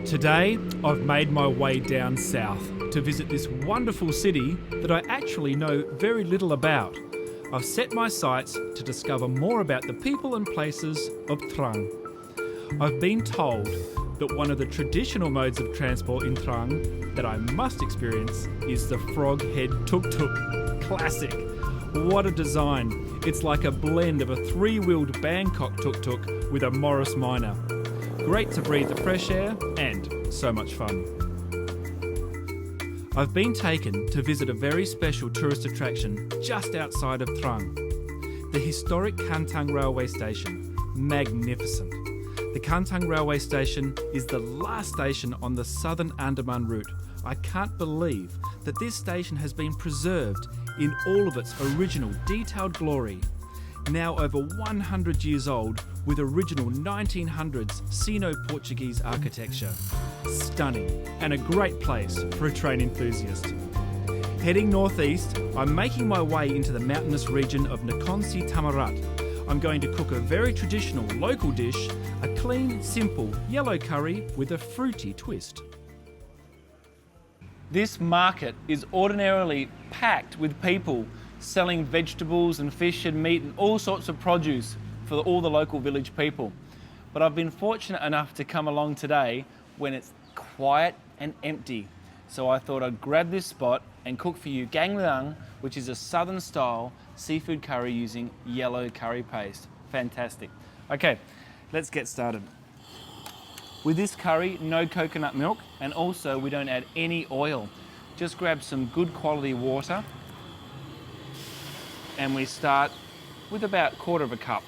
Today, I've made my way down south to visit this wonderful city that I actually know very little about. I've set my sights to discover more about the people and places of Trang. I've been told that one of the traditional modes of transport in Trang that I must experience is the frog head tuk-tuk. Classic. What a design. It's like a blend of a three-wheeled Bangkok tuk-tuk with a Morris Minor. Great to breathe the fresh air and so much fun. I've been taken to visit a very special tourist attraction just outside of Trang. The historic Kantang railway station. Magnificent. The Kantang railway station is the last station on the southern Andaman route. I can't believe that this station has been preserved in all of its original detailed glory. Now over 100 years old with original 1900s Sino-Portuguese architecture. Stunning and a great place for a train enthusiast. Heading northeast, I'm making my way into the mountainous region of Nakhon Thammarat. I'm going to cook a very traditional local dish, a clean, simple yellow curry with a fruity twist. This market is ordinarily packed with people selling vegetables and fish and meat and all sorts of produce for all the local village people. But I've been fortunate enough to come along today when it's quiet and empty. So I thought I'd grab this spot and cook for you gang leang, which is a southern style seafood curry using yellow curry paste. Fantastic. Okay, let's get started. With this curry, no coconut milk, and also we don't add any oil. Just grab some good quality water, and we start with about 1/4 cup.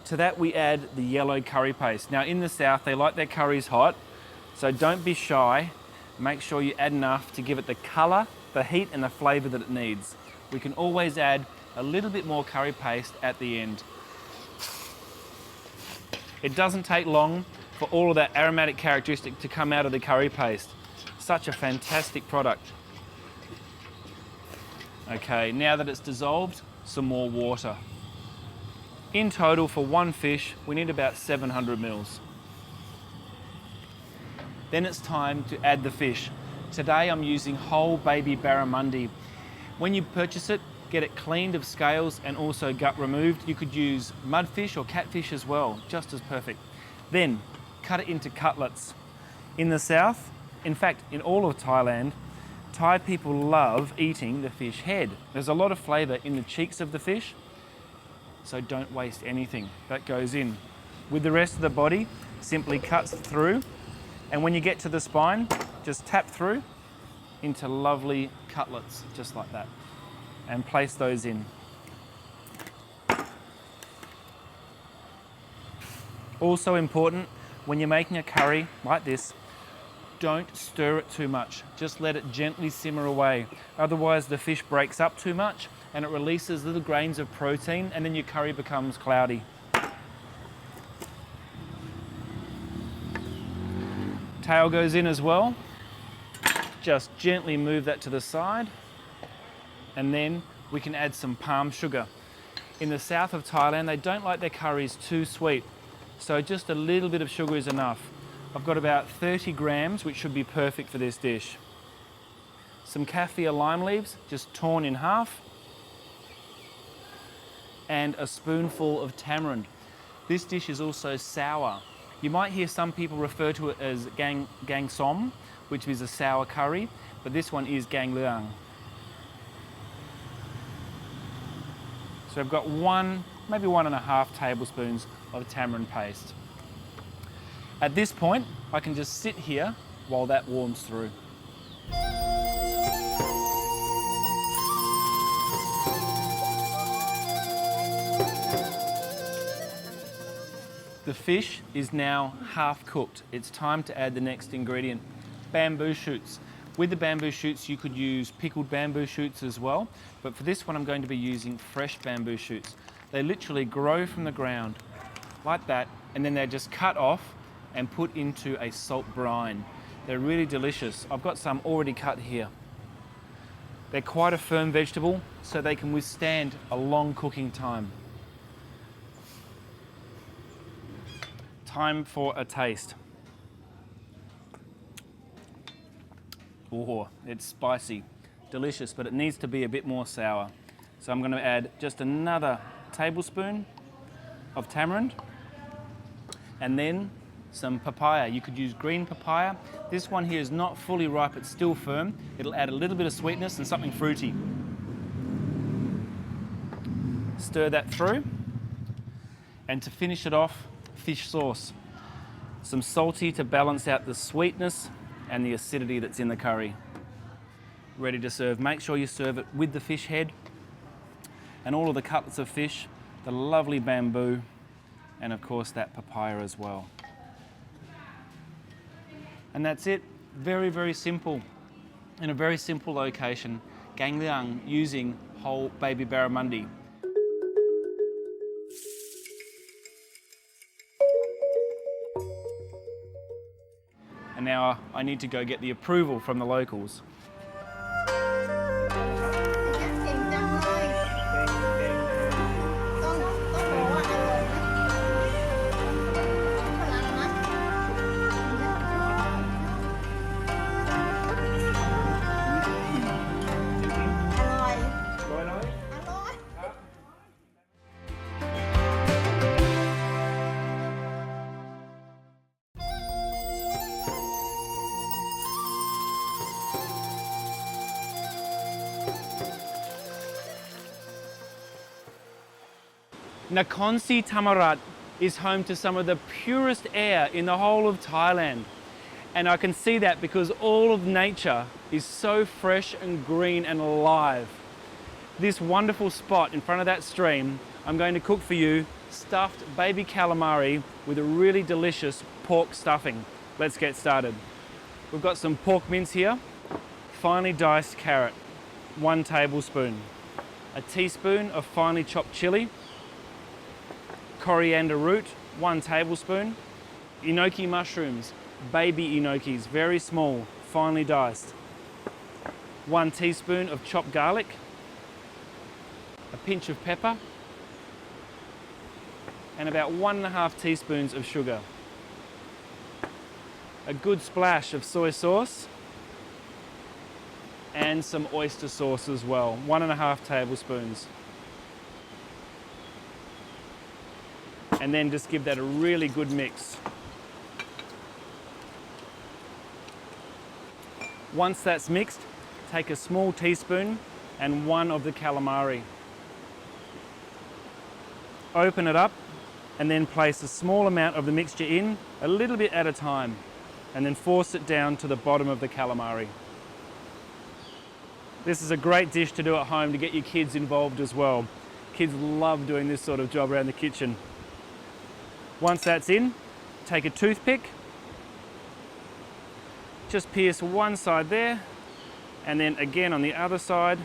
To that we add the yellow curry paste. Now in the south, they like their curries hot, so don't be shy. Make sure you add enough to give it the colour, the heat and the flavour that it needs. We can always add a little bit more curry paste at the end. It doesn't take long for all of that aromatic characteristic to come out of the curry paste. Such a fantastic product. Okay, now that it's dissolved, some more water. In total for one fish, we need about 700 mils. Then it's time to add the fish. Today I'm using whole baby barramundi. When you purchase it, get it cleaned of scales and also gut removed. You could use mudfish or catfish as well, just as perfect. Then cut it into cutlets. In the south, in fact in all of Thailand, Thai people love eating the fish head. There's a lot of flavour in the cheeks of the fish, so don't waste anything. That goes in. With the rest of the body, simply cuts through, and when you get to the spine, just tap through into lovely cutlets, just like that, and place those in. Also important, when you're making a curry like this, don't stir it too much. Just let it gently simmer away. Otherwise the fish breaks up too much and it releases little grains of protein and then your curry becomes cloudy. Tail goes in as well. Just gently move that to the side, and then we can add some palm sugar. In the south of Thailand, they don't like their curries too sweet, so just a little bit of sugar is enough. I've got about 30 grams, which should be perfect for this dish. Some kaffir lime leaves, just torn in half, and a spoonful of tamarind. This dish is also sour. You might hear some people refer to it as gang som, which is a sour curry, but this one is gang leang. So I've got maybe 1.5 tablespoons of tamarind paste. At this point, I can just sit here while that warms through. The fish is now half cooked. It's time to add the next ingredient, bamboo shoots. With the bamboo shoots, you could use pickled bamboo shoots as well, but for this one I'm going to be using fresh bamboo shoots. They literally grow from the ground like that, and then they're just cut off and put into a salt brine. They're really delicious. I've got some already cut here. They're quite a firm vegetable, so they can withstand a long cooking time. Time for a taste. Oh, it's spicy, delicious, but it needs to be a bit more sour. So I'm going to add just another tablespoon of tamarind and then some papaya. You could use green papaya. This one here is not fully ripe, it's still firm. It'll add a little bit of sweetness and something fruity. Stir that through. And to finish it off, fish sauce. Some salty to balance out the sweetness and the acidity that's in the curry. Ready to serve. Make sure you serve it with the fish head and all of the cutlets of fish, the lovely bamboo, and of course that papaya as well. And that's it. Very, very simple. In a very simple location. Gangliang using whole baby barramundi. And now I need to go get the approval from the locals. Nakhon Thammarat is home to some of the purest air in the whole of Thailand. And I can see that because all of nature is so fresh and green and alive. This wonderful spot in front of that stream, I'm going to cook for you stuffed baby calamari with a really delicious pork stuffing. Let's get started. We've got some pork mince here, finely diced carrot, 1 tablespoon, a teaspoon of finely chopped chili, coriander root, 1 tablespoon, enoki mushrooms, baby enokis, very small, finely diced, 1 teaspoon of chopped garlic, a pinch of pepper, and about 1.5 teaspoons of sugar. A good splash of soy sauce and some oyster sauce as well, 1.5 tablespoons. And then just give that a really good mix. Once that's mixed, take a small teaspoon and 1 of the calamari. Open it up and then place a small amount of the mixture in, a little bit at a time, and then force it down to the bottom of the calamari. This is a great dish to do at home to get your kids involved as well. Kids love doing this sort of job around the kitchen. Once that's in, take a toothpick, just pierce one side there, and then again on the other side,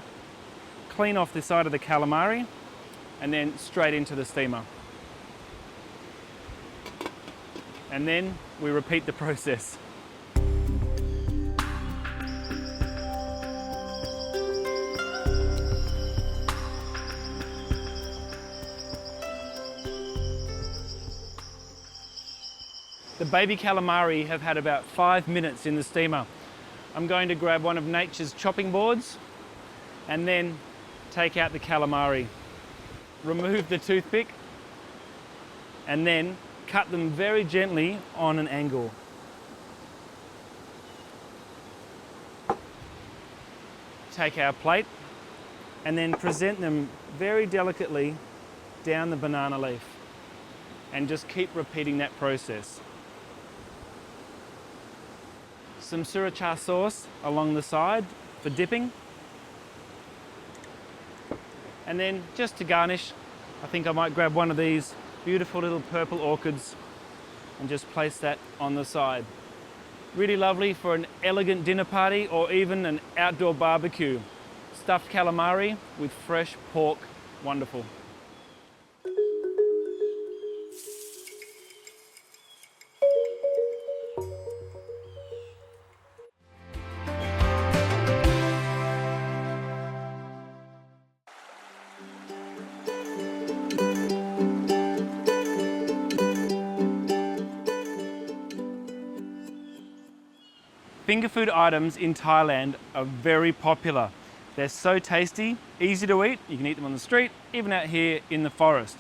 clean off the side of the calamari, and then straight into the steamer. And then we repeat the process. The baby calamari have had about 5 minutes in the steamer. I'm going to grab one of nature's chopping boards and then take out the calamari. Remove the toothpick and then cut them very gently on an angle. Take our plate and then present them very delicately down the banana leaf and just keep repeating that process. Some sriracha sauce along the side for dipping. And then just to garnish, I think I might grab one of these beautiful little purple orchids and just place that on the side. Really lovely for an elegant dinner party or even an outdoor barbecue. Stuffed calamari with fresh pork, wonderful. Finger food items in Thailand are very popular. They're so tasty, easy to eat. You can eat them on the street, even out here in the forest.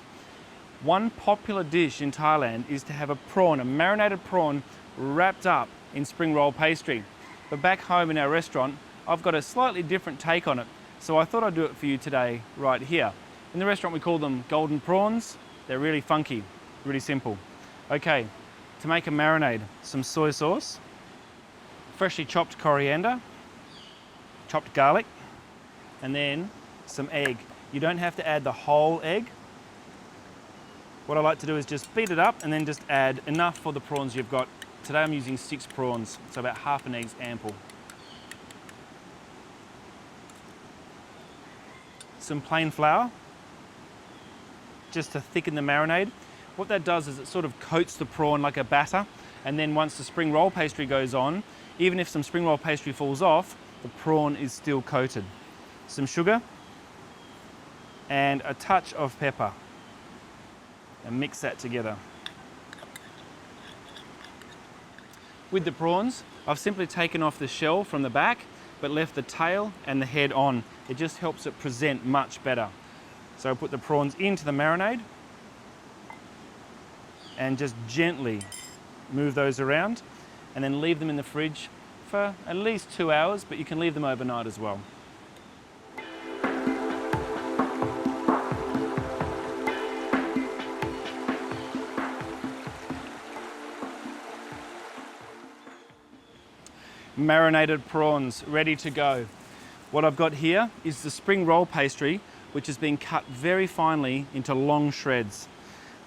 One popular dish in Thailand is to have a prawn, a marinated prawn, wrapped up in spring roll pastry. But back home in our restaurant, I've got a slightly different take on it. So I thought I'd do it for you today, right here. In the restaurant we call them golden prawns. They're really funky, really simple. Okay, to make a marinade, some soy sauce, freshly chopped coriander, chopped garlic, and then some egg. You don't have to add the whole egg. What I like to do is just beat it up and then just add enough for the prawns you've got. Today I'm using 6 prawns, so about half an egg's ample. Some plain flour, just to thicken the marinade. What that does is it sort of coats the prawn like a batter, and then once the spring roll pastry goes on, even if some spring roll pastry falls off, the prawn is still coated. Some sugar and a touch of pepper, and mix that together. With the prawns, I've simply taken off the shell from the back, but left the tail and the head on. It just helps it present much better. So I put the prawns into the marinade and just gently move those around, and then leave them in the fridge for at least 2 hours, but you can leave them overnight as well. Marinated prawns ready to go. What I've got here is the spring roll pastry, which has been cut very finely into long shreds.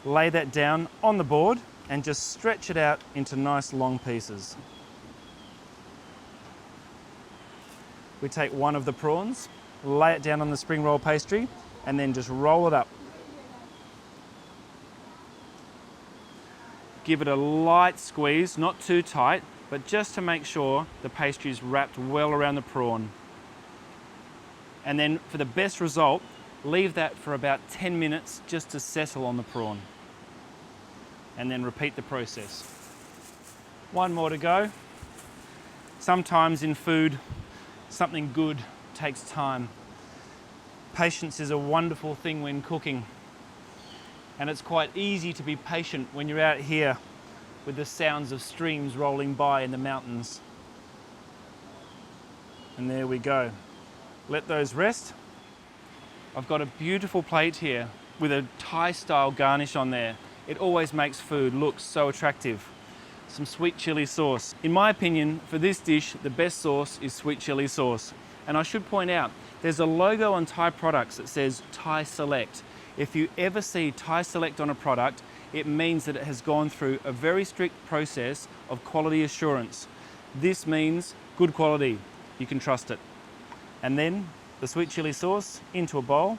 Lay that down on the board and just stretch it out into nice long pieces. We take one of the prawns, lay it down on the spring roll pastry, and then just roll it up. Give it a light squeeze, not too tight, but just to make sure the pastry is wrapped well around the prawn. And then for the best result, leave that for about 10 minutes just to settle on the prawn. And then repeat the process. One more to go. Sometimes in food, something good takes time. Patience is a wonderful thing when cooking. And it's quite easy to be patient when you're out here with the sounds of streams rolling by in the mountains. And there we go. Let those rest. I've got a beautiful plate here with a Thai style garnish on there. It always makes food look so attractive. Some sweet chili sauce. In my opinion, for this dish, the best sauce is sweet chili sauce. And I should point out, there's a logo on Thai products that says Thai Select. If you ever see Thai Select on a product, it means that it has gone through a very strict process of quality assurance. This means good quality. You can trust it. And then the sweet chili sauce into a bowl,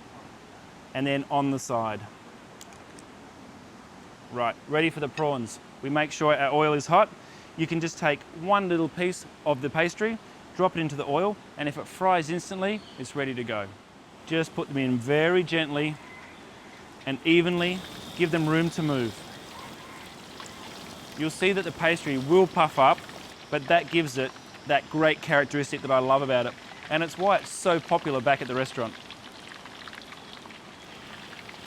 and then on the side. Right, ready for the prawns. We make sure our oil is hot. You can just take one little piece of the pastry, drop it into the oil, and if it fries instantly, it's ready to go. Just put them in very gently and evenly. Give them room to move. You'll see that the pastry will puff up, but that gives it that great characteristic that I love about it. And it's why it's so popular back at the restaurant.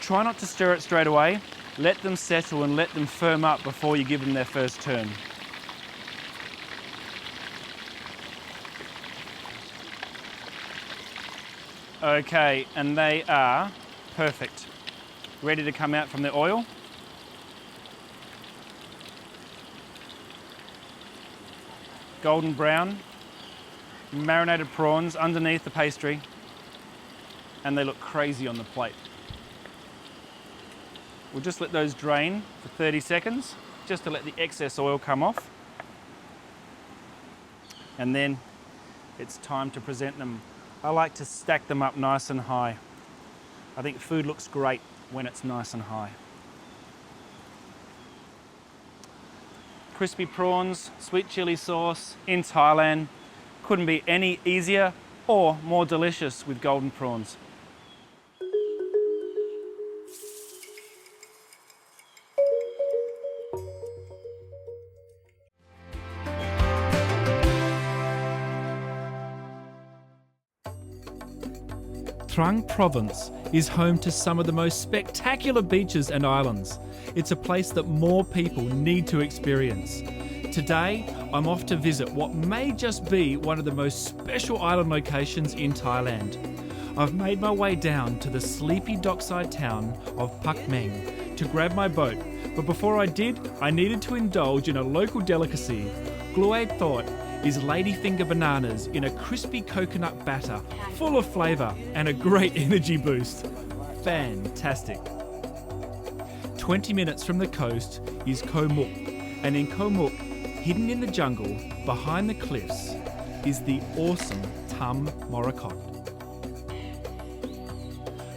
Try not to stir it straight away. Let them settle and let them firm up before you give them their first turn. Okay, and they are perfect. Ready to come out from the oil. Golden brown, marinated prawns underneath the pastry, and they look crazy on the plate. We'll just let those drain for 30 seconds, just to let the excess oil come off. And then it's time to present them. I like to stack them up nice and high. I think food looks great when it's nice and high. Crispy prawns, sweet chili sauce in Thailand. Couldn't be any easier or more delicious with golden prawns. Trang province is home to some of the most spectacular beaches and islands. It's a place that more people need to experience. Today, I'm off to visit what may just be one of the most special island locations in Thailand. I've made my way down to the sleepy dockside town of Koh Muk to grab my boat, but before I did, I needed to indulge in a local delicacy. Glue thought is ladyfinger bananas in a crispy coconut batter, full of flavour and a great energy boost. Fantastic. 20 minutes from the coast is Koh Muk, and in Koh Muk, hidden in the jungle behind the cliffs, is the awesome Tham Morakot.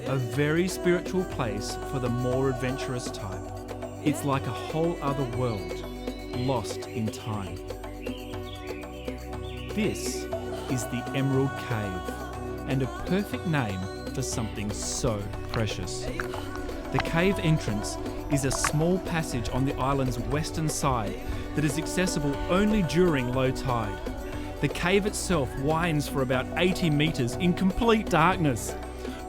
A very spiritual place for the more adventurous type. It's like a whole other world, lost in time. This is the Emerald Cave, and a perfect name for something so precious. The cave entrance is a small passage on the island's western side that is accessible only during low tide. The cave itself winds for about 80 metres in complete darkness.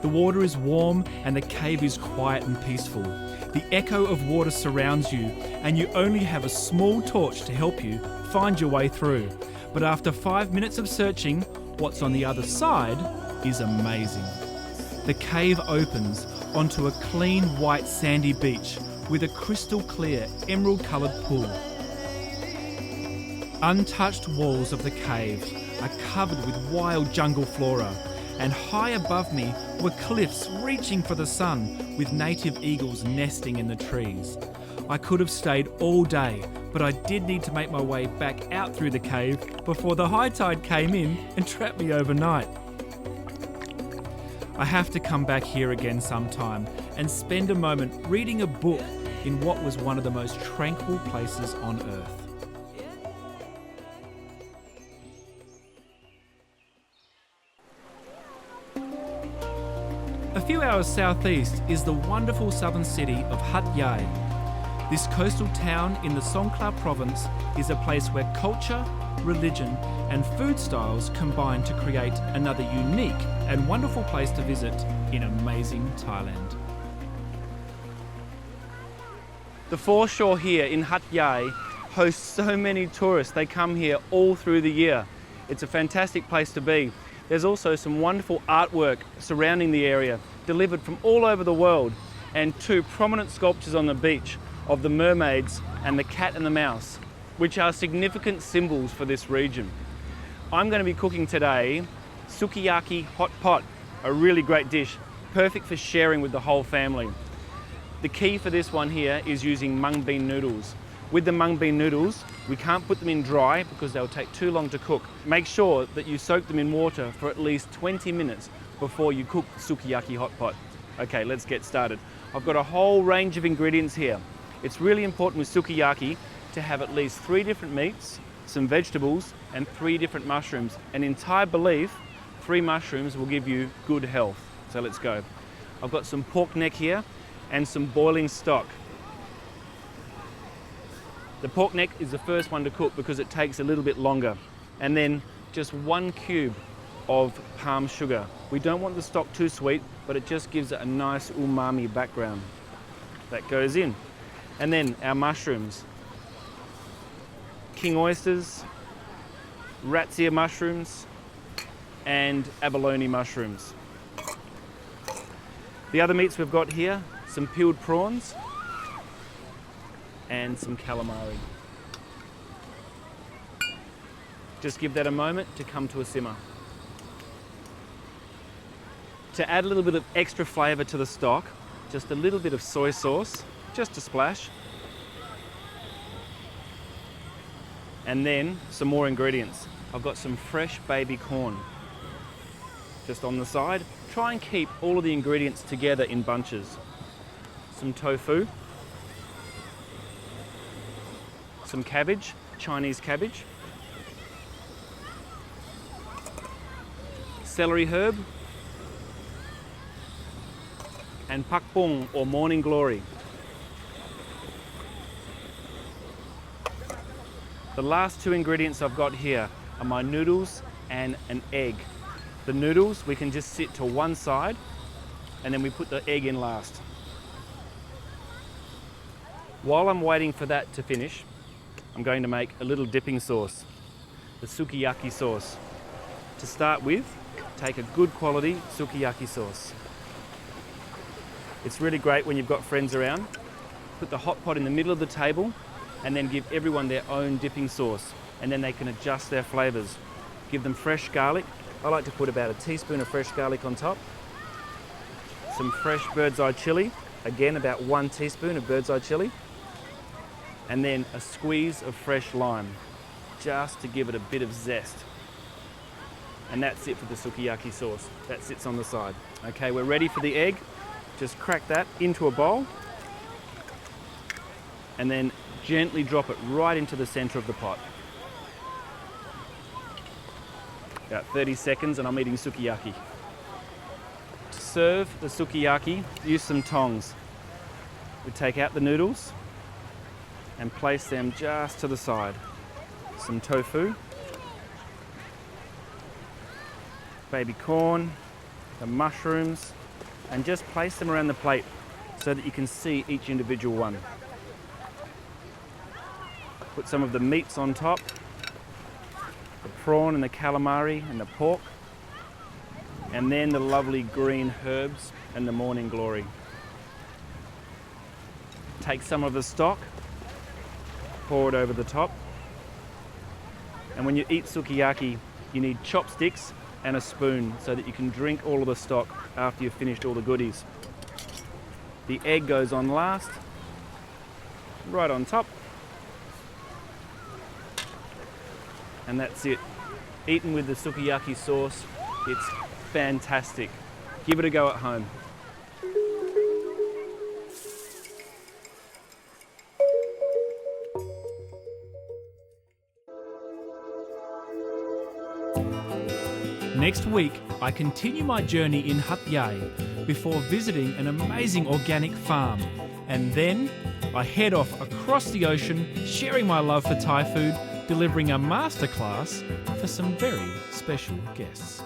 The water is warm and the cave is quiet and peaceful. The echo of water surrounds you, and you only have a small torch to help you find your way through. But after 5 minutes of searching, what's on the other side is amazing. The cave opens onto a clean white sandy beach with a crystal clear emerald coloured pool. Untouched walls of the cave are covered with wild jungle flora, and high above me were cliffs reaching for the sun with native eagles nesting in the trees. I could have stayed all day, but I did need to make my way back out through the cave before the high tide came in and trapped me overnight. I have to come back here again sometime and spend a moment reading a book in what was one of the most tranquil places on earth. A few hours southeast is the wonderful southern city of Hat Yai. This coastal town in the Songkhla province is a place where culture, religion and food styles combine to create another unique and wonderful place to visit in amazing Thailand. The foreshore here in Hat Yai hosts so many tourists. They come here all through the year. It's a fantastic place to be. There's also some wonderful artwork surrounding the area, delivered from all over the world, and two prominent sculptures on the beach of the mermaids and the cat and the mouse, which are significant symbols for this region. I'm going to be cooking today sukiyaki hot pot, a really great dish, perfect for sharing with the whole family. The key for this one here is using mung bean noodles. With the mung bean noodles, we can't put them in dry because they'll take too long to cook. Make sure that you soak them in water for at least 20 minutes before you cook sukiyaki hot pot. Okay, let's get started. I've got a whole range of ingredients here. It's really important with sukiyaki to have at least 3 different meats, some vegetables, and 3 different mushrooms. And in Thai belief, 3 mushrooms will give you good health. So let's go. I've got some pork neck here and some boiling stock. The pork neck is the first one to cook because it takes a little bit longer. And then just 1 cube of palm sugar. We don't want the stock too sweet, but it just gives it a nice umami background. That goes in. And then our mushrooms. King oysters, rat's ear mushrooms, and abalone mushrooms. The other meats we've got here, some peeled prawns and some calamari. Just give that a moment to come to a simmer. To add a little bit of extra flavour to the stock, just a little bit of soy sauce, just a splash. And then some more ingredients. I've got some fresh baby corn just on the side. Try and keep all of the ingredients together in bunches. Some tofu, some cabbage, Chinese cabbage, celery herb, and pak bong or morning glory. The last 2 ingredients I've got here are my noodles and an egg. The noodles we can just sit to one side, and then we put the egg in last. While I'm waiting for that to finish, I'm going to make a little dipping sauce, the sukiyaki sauce. To start with, take a good quality sukiyaki sauce. It's really great when you've got friends around. Put the hot pot in the middle of the table and then give everyone their own dipping sauce, and then they can adjust their flavours. Give them fresh garlic. I like to put about a teaspoon of fresh garlic on top. Some fresh bird's eye chilli, again about 1 teaspoon of bird's eye chilli. And then a squeeze of fresh lime, just to give it a bit of zest. And that's it for the sukiyaki sauce. That sits on the side. Okay, we're ready for the egg. Just crack that into a bowl and then gently drop it right into the center of the pot. About 30 seconds and I'm eating sukiyaki. To serve the sukiyaki, use some tongs. We take out the noodles and place them just to the side. Some tofu, baby corn, the mushrooms, and just place them around the plate so that you can see each individual one. Put some of the meats on top, the prawn and the calamari and the pork, and then the lovely green herbs and the morning glory. Take some of the stock, pour it over the top. And when you eat sukiyaki, you need chopsticks and a spoon so that you can drink all of the stock after you've finished all the goodies. The egg goes on last, right on top. And that's it. Eaten with the sukiyaki sauce, it's fantastic. Give it a go at home. Next week, I continue my journey in Hat Yai before visiting an amazing organic farm. And then I head off across the ocean, sharing my love for Thai food, delivering a masterclass for some very special guests.